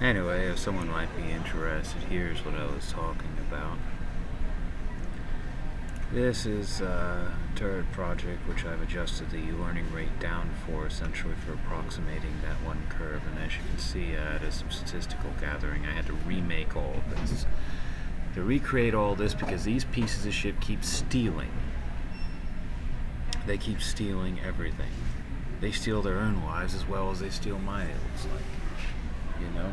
Anyway, if someone might be interested, here's what I was talking about. This is a turret project which I've adjusted the learning rate down for, essentially for approximating that one curve. And as you can see, I did some statistical gathering. I had to remake all of this. To recreate all this because these pieces of shit keep stealing. They keep stealing everything. They steal their own lives as well as they steal mine, it looks like. You know?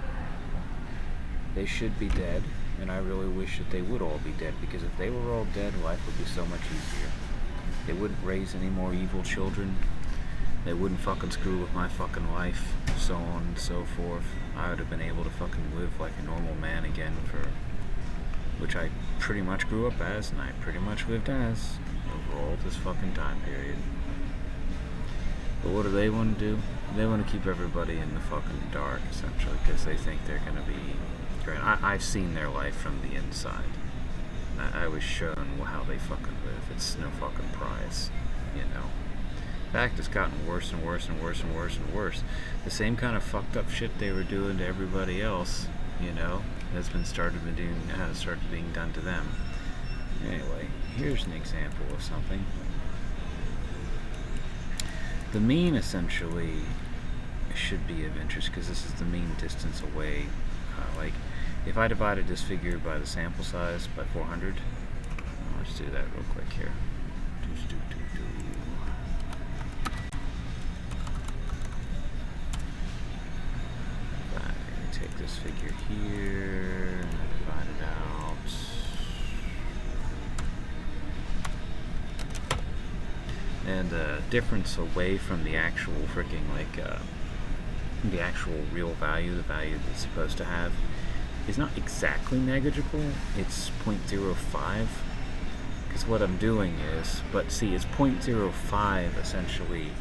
They should be dead, and I really wish that they would all be dead, because if they were all dead, life would be so much easier. They wouldn't raise any more evil children. They wouldn't fucking screw with my fucking life, so on and so forth. I would have been able to fucking live like a normal man again, which I pretty much grew up as, and I pretty much lived as, over all this fucking time period. But what do they want to do? They want to keep everybody in the fucking dark, essentially, because they think they're going to be great. I've seen their life from the inside. I was shown how they fucking live. It's no fucking prize, you know. In fact, it's gotten worse and worse and worse and worse and worse. The same kind of fucked up shit they were doing to everybody else, you know, has been started being done to them. Anyway, here's an example of something. The mean essentially should be of interest because this is the mean distance away. Like, if I divided this figure by the sample size by 400, let's do that real quick here. I take this figure here and divide it out. And the difference away from the actual freaking, like, the actual real value, the value that it's supposed to have, is not exactly negligible. It's 0.05. Because what I'm doing is, but see, it's 0.05 essentially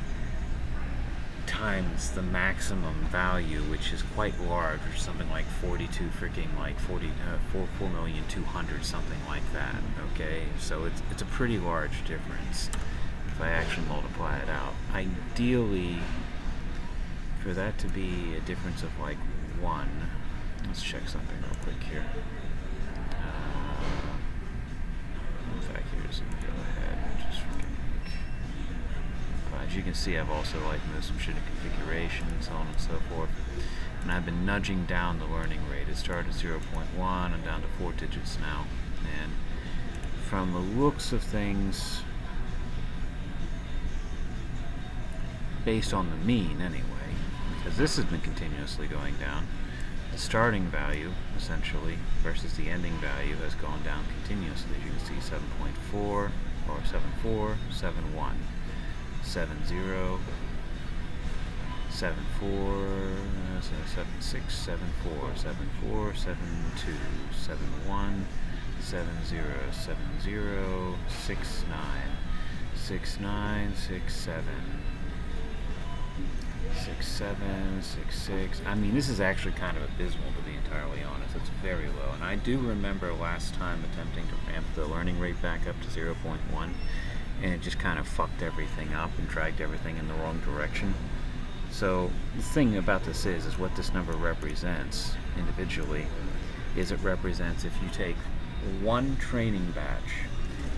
times the maximum value, which is quite large, which is something like 42 freaking, like 4,200,000, something like that. Okay, so it's a pretty large difference if I actually multiply it out. Ideally, for that to be a difference of like 1, let's check something real quick here. In fact, here's go ahead and just freaking like, as you can see, I've also like moved some shit in configuration and so on and so forth. And I've been nudging down the learning rate. It started at 0.1 and down to 4 digits now. And from the looks of things, based on the mean anyway, because this has been continuously going down, the starting value essentially versus the ending value has gone down continuously. As you can see, 7.4 or 7.4, 7.1, 7.0, 7.4, 7.6, 7.4, 7.4, 7.2, 7.1, 7.0, 7.0, 6.9, 6.9, 6.7. 6.7, 6.6. I mean, this is actually kind of abysmal, to be entirely honest. It's very low. And I do remember last time attempting to ramp the learning rate back up to 0.1, and it just kind of fucked everything up and dragged everything in the wrong direction. So the thing about this is what this number represents individually is it represents if you take one training batch,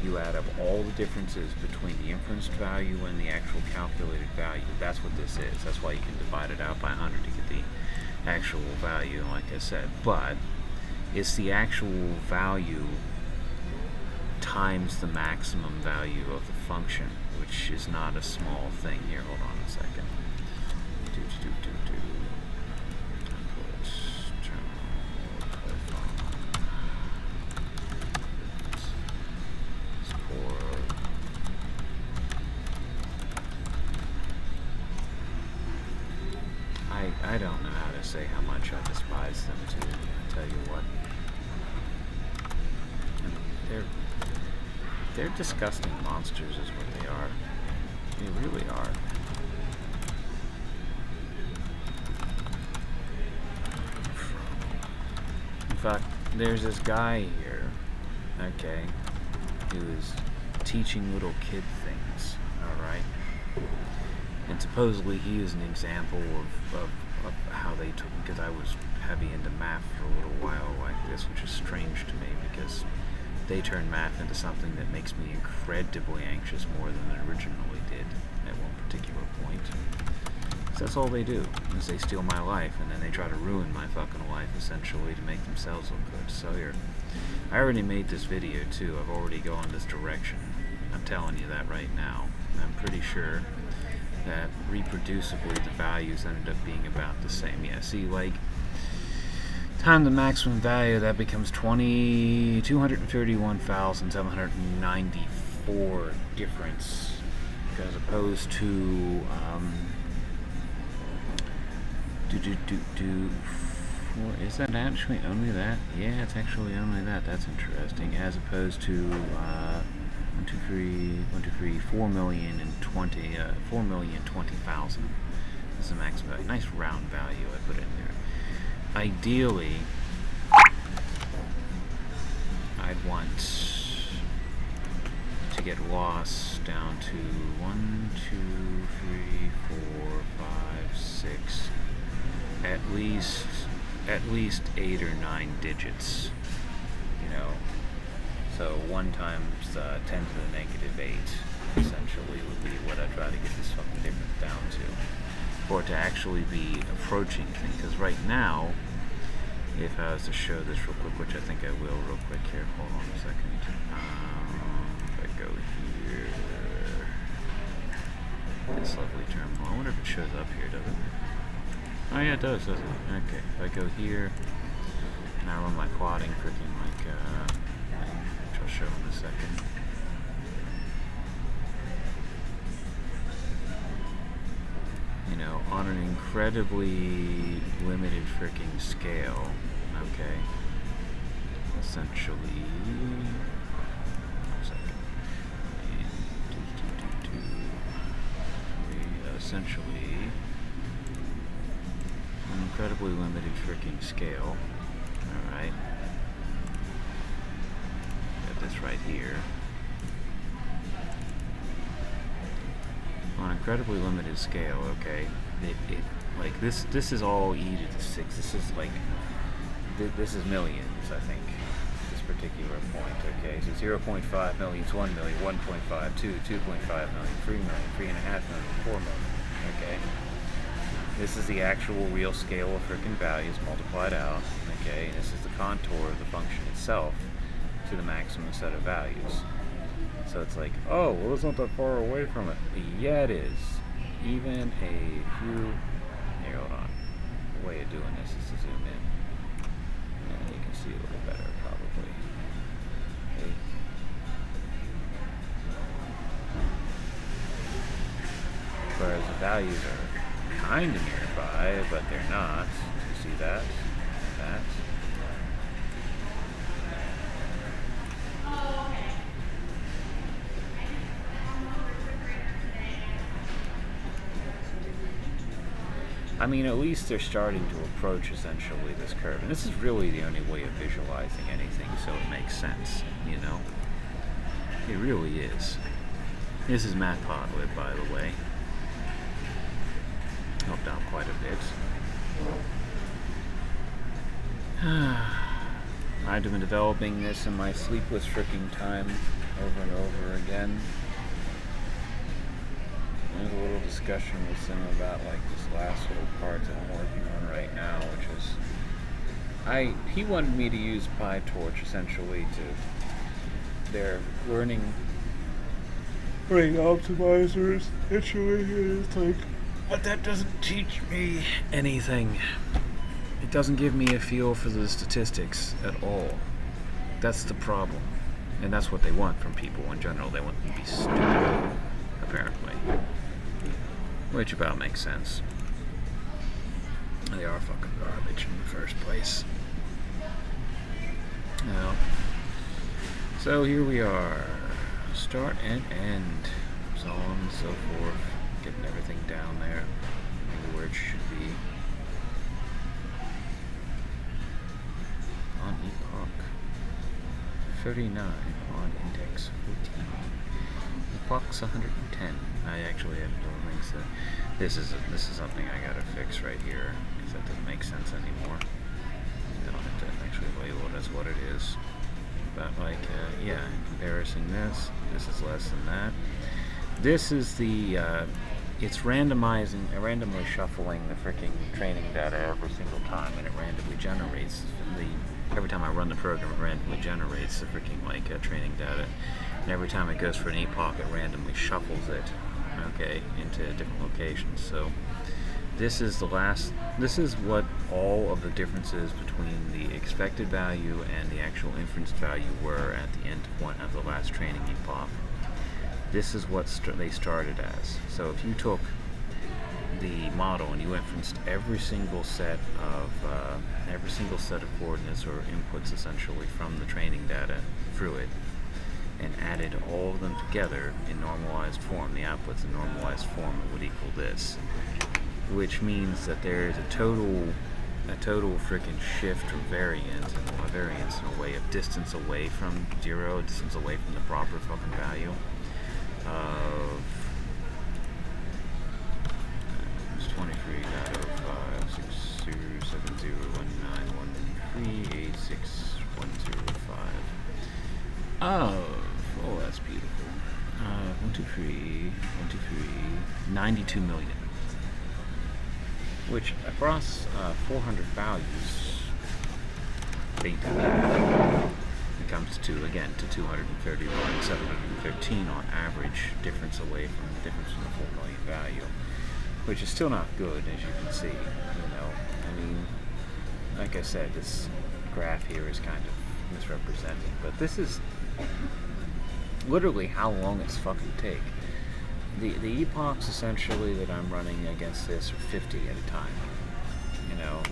you add up all the differences between the inferenced value and the actual calculated value. That's what this is. That's why you can divide it out by 100 to get the actual value, like I said. But it's the actual value times the maximum value of the function, which is not a small thing here. Hold on a second. I don't know how to say how much I despise them too. I tell you what. They're disgusting monsters is what they are. They really are. In fact, there's this guy here, okay, who is teaching little kid things, alright? And supposedly he is an example of how they took, because I was heavy into math for a little while like this, which is strange to me because they turn math into something that makes me incredibly anxious more than it originally did at one particular point. So that's all they do, is they steal my life, and then they try to ruin my fucking life, essentially, to make themselves look good. So here, I already made this video, too. I've already gone this direction. I'm telling you that right now. I'm pretty sure that reproducibly the values ended up being about the same. Yeah, see, like, time the maximum value, that becomes 231,794 difference, as opposed to is that actually only that? Yeah, it's actually only that. That's interesting. As opposed to 4,020,000. This is the max value. Nice round value I put in there. Ideally, I'd want to get loss down to 1, 2, 3, 4, 5, 6, at least 8 or 9 digits, you know. So 1 times 10 to the negative 8 essentially would be what I try to get this fucking difference down to, for it to actually be approaching things. Because right now, if I was to show this real quick, which I think I will real quick here, hold on a second. If I go here, this lovely terminal. I wonder if it shows up here, does it? Oh yeah, it does, doesn't it? Okay, if I go here, and I run my plotting freaking like, which I'll show in a second. You know, on an incredibly limited freaking scale, okay, essentially, essentially, an incredibly limited freaking scale, alright, got this right here. On an incredibly limited scale, okay, like this is all e to the 6. This is like, this is millions, I think, this particular point, okay? So 0.5 million is 1 million, 1.5, 2, 2.5 million, 3 million, 3.5 million, 4 million, okay? This is the actual real scale of freaking values multiplied out, okay? And this is the contour of the function itself to the maximum set of values. So it's like, oh, well, it's not that far away from it. Yeah, it is. Even a few... Here, hold on. The way of doing this is to zoom in. And you can see a little better, probably. Okay. Whereas the values are kind of nearby, but they're not. You see that? That. I mean, at least they're starting to approach essentially this curve. And this is really the only way of visualizing anything, so it makes sense, you know? It really is. This is Matplotlib, by the way. Helped out quite a bit. I've been developing this in my sleepless freaking time over and over again. There's a little discussion with him about like this last little part that I'm working on right now, which is he wanted me to use PyTorch essentially to their learning optimizers. Essentially, it's like, but that doesn't teach me anything. It doesn't give me a feel for the statistics at all. That's the problem, and that's what they want from people in general. They want them to be stupid, apparently. Which about makes sense. They are fucking garbage in the first place. Now, so here we are. Start and end. So on and so forth. Getting everything down there. Maybe where it should be. On epoch 39. On index 14. Puck's 110. I actually have no links. This is something I gotta fix right here, because that doesn't make sense anymore. I don't have to actually label it as what it is. But like, yeah, in comparison, this is less than that. This is the, it's randomly shuffling the freaking training data every single time, and it randomly generates every time I run the program, it randomly generates the freaking training data, and every time it goes for an epoch, it randomly shuffles it, okay, into different locations. So this is what all of the differences between the expected value and the actual inferenced value were at the end of the last training epoch. This is what they started as. So if you took the model and you inferenced every single set of coordinates or inputs essentially from the training data through it, and added all of them together in normalized form, the outputs in normalized form, it would equal this, which means that there is a total freaking shift or variance in a way of distance away from zero, distance away from the proper fucking value of 23.056701913861005. Oh, that's beautiful. 92 million. Which across 400 values, it comes to 231,713 on average difference away from the 4 million value, which is still not good, as you can see. I mean, like I said, this graph here is kind of misrepresenting, but this is literally how long it's fucking take. The epochs essentially that I'm running against this are 50 at a time.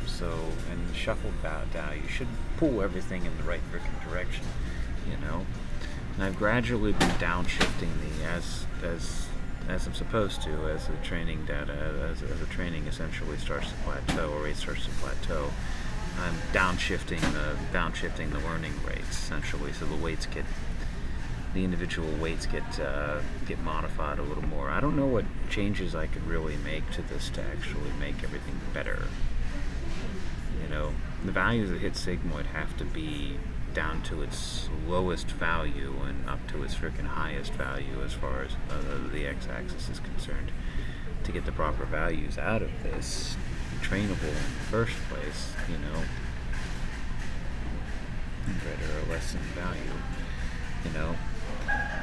So, and shuffled data, you should pull everything in the right freaking direction, And I've gradually been downshifting as I'm supposed to, as the training data, as the training essentially starts to plateau, or rate starts to plateau. I'm downshifting the learning rates essentially, so the individual weights get modified a little more. I don't know what changes I could really make to this to actually make everything better. The values that hit sigmoid have to be down to its lowest value and up to its freaking highest value as far as the x-axis is concerned to get the proper values out of this trainable in the first place. Greater or less than value.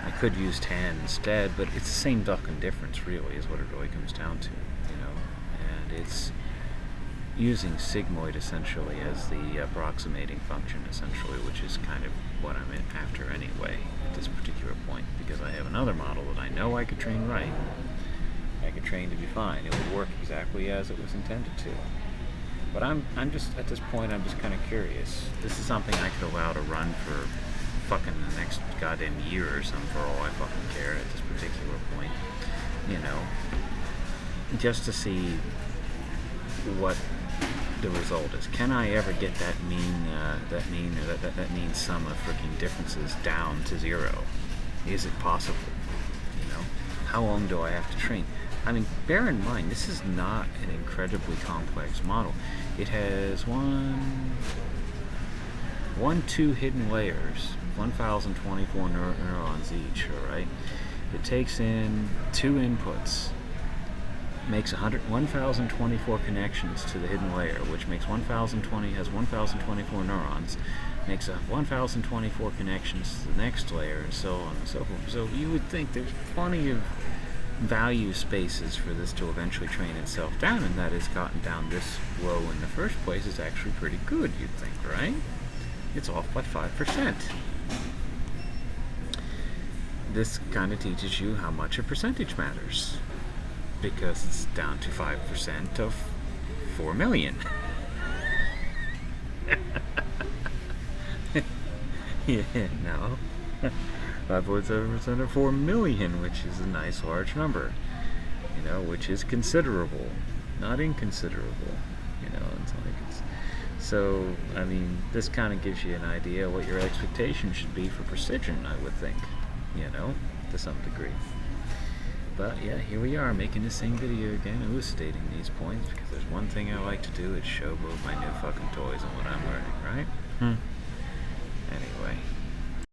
I could use tan instead, but it's the same duck and difference, really, is what it really comes down to, and it's using sigmoid essentially as the approximating function, essentially, which is kind of what I'm after anyway at this particular point, because I have another model that I know I could train right. I could train to be fine. It would work exactly as it was intended to. But I'm just, at this point, I'm just kind of curious. This is something I could allow to run for fucking the next goddamn year or something, for all I fucking care at this particular point. Just to see what the result is. Can I ever get that mean sum of freaking differences down to zero? Is it possible? How long do I have to train? I mean, bear in mind, this is not an incredibly complex model. It has two hidden layers, 1,024 neurons each, alright? It takes in two inputs, makes 1,024 connections to the hidden layer, which makes has 1,024 neurons, makes 1,024 connections to the next layer, and so on and so forth. So you would think there's plenty of value spaces for this to eventually train itself down, and that it's gotten down this low in the first place is actually pretty good, you'd think, right? It's off by 5%. This kind of teaches you how much a percentage matters, because it's down to 5% of 4 million. No. 5.7% of 4 million, which is a nice large number, which is considerable, not inconsiderable, so, I mean, this kind of gives you an idea what your expectation should be for precision, I would think, to some degree. But yeah, here we are making the same video again, elucidating these points, because there's one thing I like to do, is showboat my new fucking toys and what I'm learning, right? Anyway.